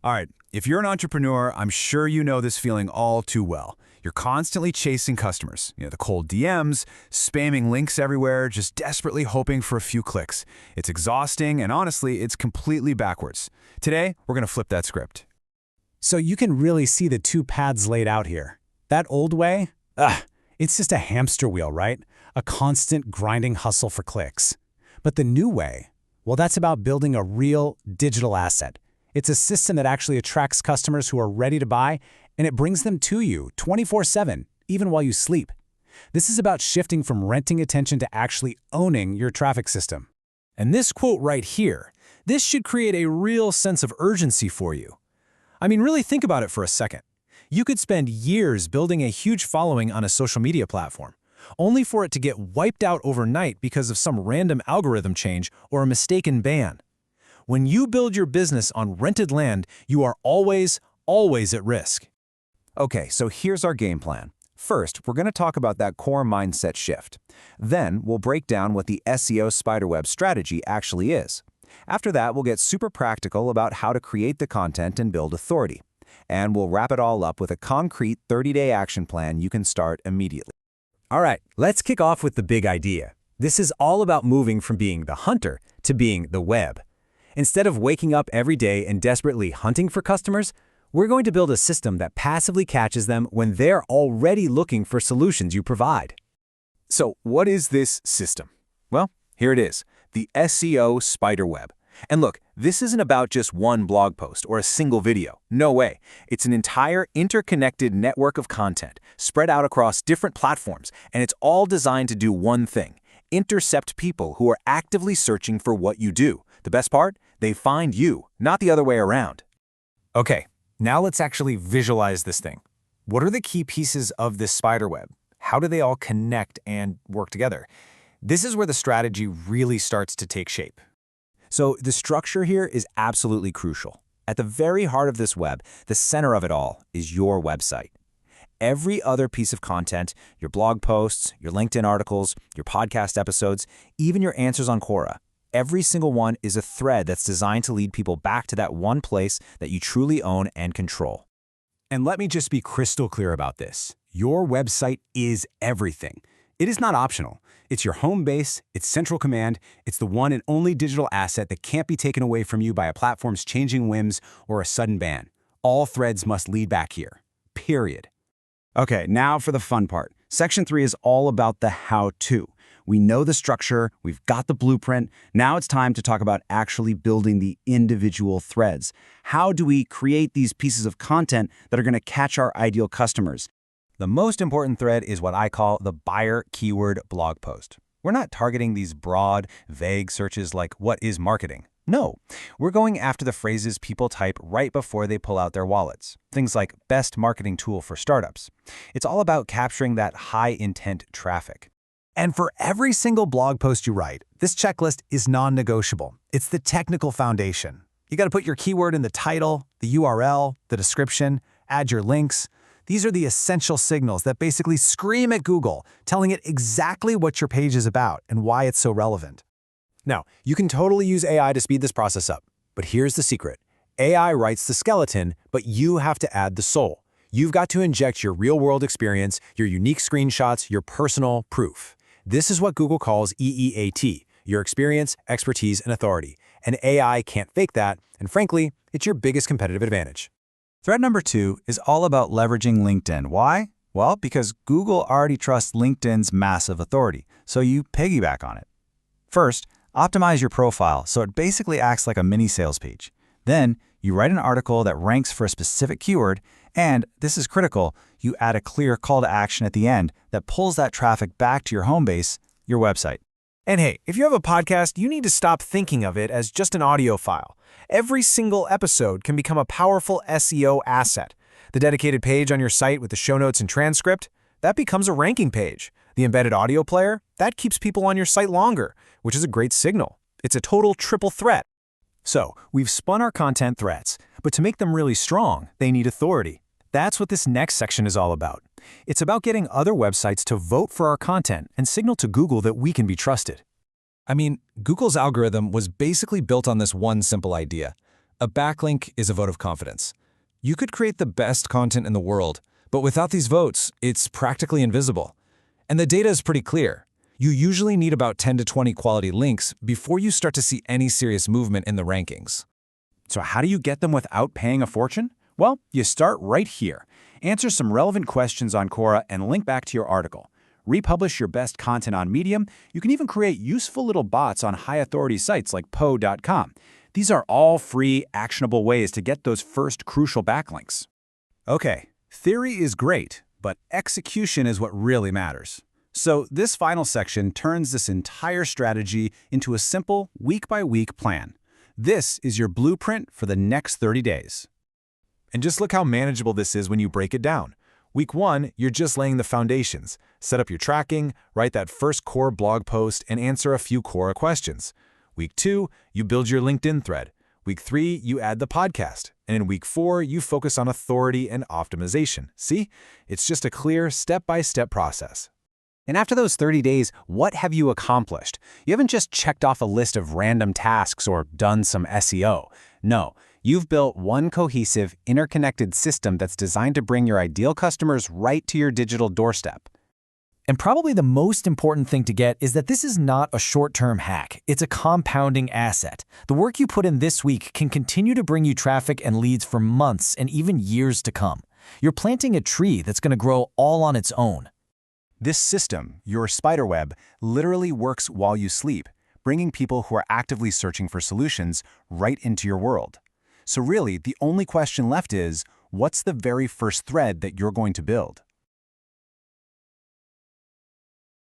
All right, if you're an entrepreneur, I'm sure you know this feeling all too well. You're constantly chasing customers, the cold DMs, spamming links everywhere, just desperately hoping for a few clicks. It's exhausting, and honestly, it's completely backwards. Today, we're going to flip that script. So you can really see the two paths laid out here. That old way? It's just a hamster wheel, right? A constant grinding hustle for clicks. But the new way, well, that's about building a real digital asset. It's a system that actually attracts customers who are ready to buy, and it brings them to you 24/7, even while you sleep. This is about shifting from renting attention to actually owning your traffic system. And this quote right here, this should create a real sense of urgency for you. I mean, really think about it for a second. You could spend years building a huge following on a social media platform, only for it to get wiped out overnight because of some random algorithm change or a mistaken ban. When you build your business on rented land, you are always at risk. Okay, so here's our game plan. First, we're going to talk about that core mindset shift. Then, we'll break down what the SEO spiderweb strategy actually is. After that, we'll get super practical about how to create the content and build authority. And we'll wrap it all up with a concrete 30-day action plan you can start immediately. All right, let's kick off with the big idea. This is all about moving from being the hunter to being the web. Instead of waking up every day and desperately hunting for customers, we're going to build a system that passively catches them when they're already looking for solutions you provide. So what is this system? Well, here it is, the SEO spiderweb. And look, this isn't about just one blog post or a single video. No way. It's an entire interconnected network of content spread out across different platforms, and it's all designed to do one thing: intercept people who are actively searching for what you do. The best part? They find you, not the other way around. Okay, now let's actually visualize this thing. What are the key pieces of this spiderweb? How do they all connect and work together? This is where the strategy really starts to take shape. So the structure here is absolutely crucial. At the very heart of this web, the center of it all, is your website. Every other piece of content, your blog posts, your LinkedIn articles, your podcast episodes, even your answers on Quora, every single one is a thread that's designed to lead people back to that one place that you truly own and control. And let me just be crystal clear about this. Your website is everything. It is not optional. It's your home base, it's central command, it's the one and only digital asset that can't be taken away from you by a platform's changing whims or a sudden ban. All threads must lead back here. Period. Okay, now for the fun part. Section 3 is all about the how-to. We know the structure, we've got the blueprint. Now it's time to talk about actually building the individual threads. How do we create these pieces of content that are going to catch our ideal customers? The most important thread is what I call the buyer keyword blog post. We're not targeting these broad, vague searches like "what is marketing?" No, we're going after the phrases people type right before they pull out their wallets. Things like best marketing tool for startups. It's all about capturing that high-intent traffic. And for every single blog post you write, this checklist is non-negotiable. It's the technical foundation. You got to put your keyword in the title, the URL, the description, add your links. These are the essential signals that basically scream at Google, telling it exactly what your page is about and why it's so relevant. Now, you can totally use AI to speed this process up, but here's the secret. AI writes the skeleton, but you have to add the soul. You've got to inject your real-world experience, your unique screenshots, your personal proof. This is what Google calls EEAT, your experience, expertise, and authority. And AI can't fake that, and frankly, it's your biggest competitive advantage. Thread number 2 is all about leveraging LinkedIn. Why? Well, because Google already trusts LinkedIn's massive authority, so you piggyback on it. First, optimize your profile so it basically acts like a mini sales page. Then, you write an article that ranks for a specific keyword, and, this is critical, you add a clear call to action at the end that pulls that traffic back to your home base, your website. And hey, if you have a podcast, you need to stop thinking of it as just an audio file. Every single episode can become a powerful SEO asset. The dedicated page on your site with the show notes and transcript, that becomes a ranking page. The embedded audio player, that keeps people on your site longer, which is a great signal. It's a total triple threat. So, we've spun our content threads, but to make them really strong, they need authority. That's what this next section is all about. It's about getting other websites to vote for our content and signal to Google that we can be trusted. I mean, Google's algorithm was basically built on this one simple idea. A backlink is a vote of confidence. You could create the best content in the world, but without these votes, it's practically invisible. And the data is pretty clear. You usually need about 10 to 20 quality links before you start to see any serious movement in the rankings. So how do you get them without paying a fortune? Well, you start right here. Answer some relevant questions on Quora and link back to your article. Republish your best content on Medium. You can even create useful little bots on high-authority sites like po.com. These are all free, actionable ways to get those first crucial backlinks. Okay, theory is great, but execution is what really matters. So this final section turns this entire strategy into a simple, week-by-week plan. This is your blueprint for the next 30 days. And just look how manageable this is when you break it down. Week 1, you're just laying the foundations. Set up your tracking, write that first core blog post, and answer a few Quora questions. Week 2, you build your LinkedIn thread. Week 3, you add the podcast. And in week 4, you focus on authority and optimization. See? It's just a clear, step-by-step process. And after those 30 days, what have you accomplished? You haven't just checked off a list of random tasks or done some SEO. No, you've built one cohesive, interconnected system that's designed to bring your ideal customers right to your digital doorstep. And probably the most important thing to get is that this is not a short-term hack. It's a compounding asset. The work you put in this week can continue to bring you traffic and leads for months and even years to come. You're planting a tree that's going to grow all on its own. This system, your spiderweb, literally works while you sleep, bringing people who are actively searching for solutions right into your world. So really, the only question left is, what's the very first thread that you're going to build?